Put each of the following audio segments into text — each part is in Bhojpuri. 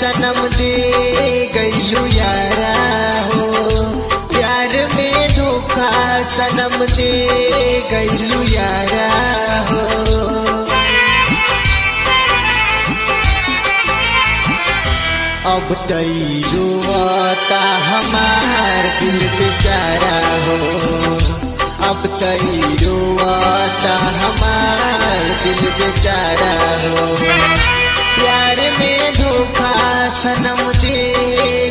सनम दे गईलू यारा हो, प्यार में धोखा सनम दे गईलू यारा हो। अब तई रोता हमार दिल बेचारा हो, अब तई रोता हमार दिल बेचारा हो। प्यार में धोखा सनम दे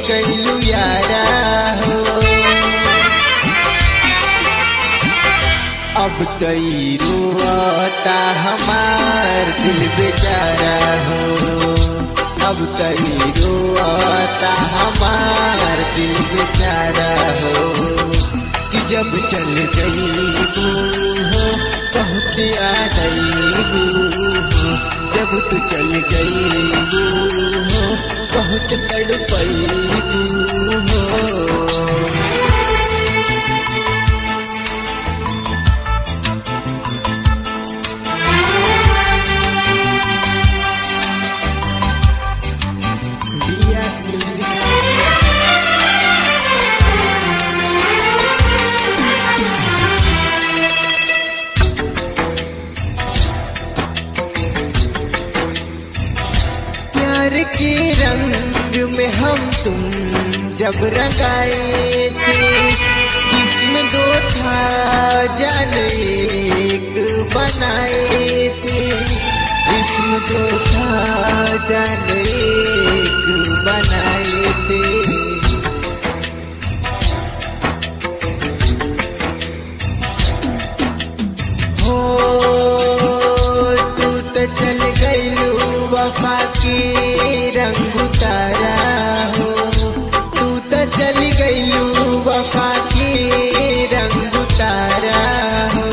गईलू यारा हो, अब तई रोता हमार दिल बेचारा हो, अब तई रोता हमार दिल बेचारा हो। कि जब चल गई हो बहुत याद आई हो, जब तू चल गई हो बहुत तड़पई हो। प्यार के रंग में हम तुम जब रंगाए थे, जिसमें दो था जान एक बनाए थे, जिसमें दो था जान एक बनाए थे। हो तू तो चल गईलू वफा के रंग उतारा हो, तू तो चल गईलू वफा के रंग उतारा हो।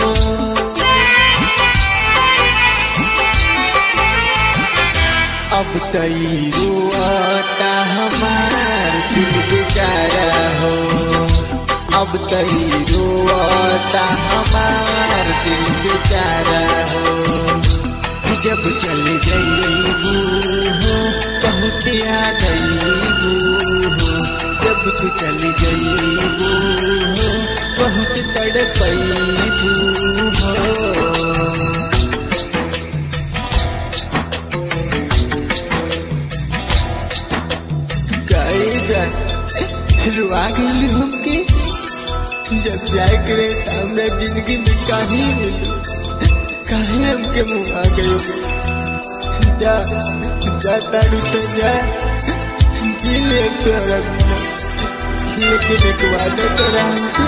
अब तई रोता हमार दिल बेचारा हो, अब तई रोता हमार दिल बेचारा हो। कि जब चल गई हो बहुत याद आई हो, जब तू चल गई हो बहुत तड़पई हो। रुआ गई हमके जब जाए करे हमरा जिंदगी में काहे मिलू, काहे हमके मुँह आ गई। जा जा तारू तो जा जी ले तोरा लेकिन एक वादा करा हमसे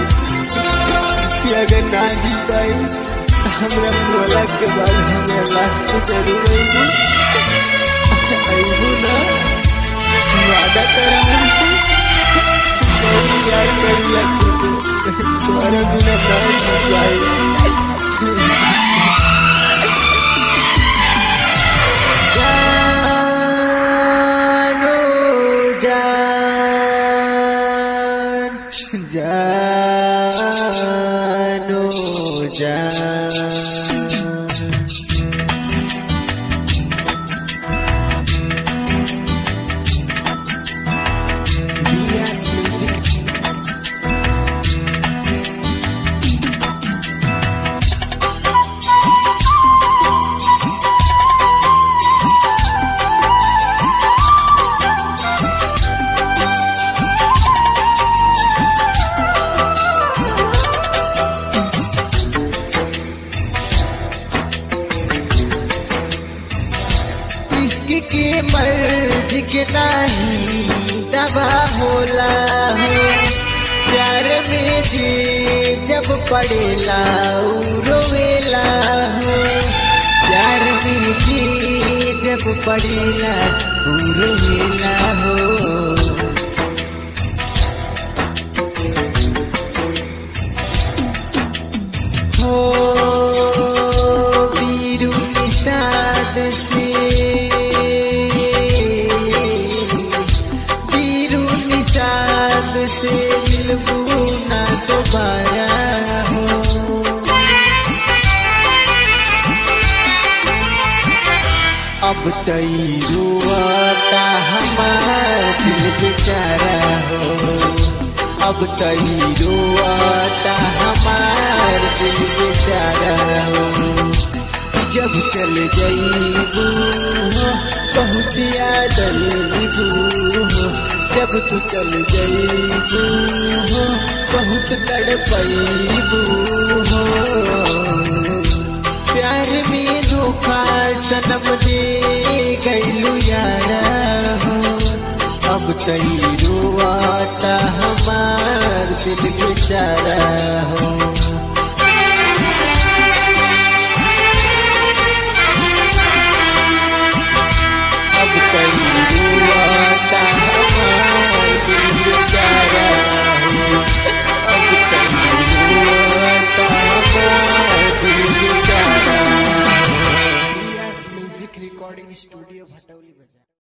कि अगर ना जी पाए हमरा बोला के बाद हमें लास्ट जरूर आईबू ना, वादा करा हमसे यार करिया तुम्हारा बिना ना जाए। जानो जान जानो जान। के मर्ज के नहीं दवा होला हो, प्यार में जी जब पड़ेला रोवेला हो, प्यार में जी जब पड़ेला रोवेला हो। बीरू निषाद से मिलबू ना दोबारा हो। अब तई रोता हमार दिल बेचारा हो, अब तई रोता हमार दिल बेचारा हो। जब चल जाइबू बहुत याद आइबू, जब तू चल जाइबू बहुत तड़पइबू हो। प्यार में धोखा सनम दे गइलू यारा हो, अब तई रोता हमार दिल बेचारा हो।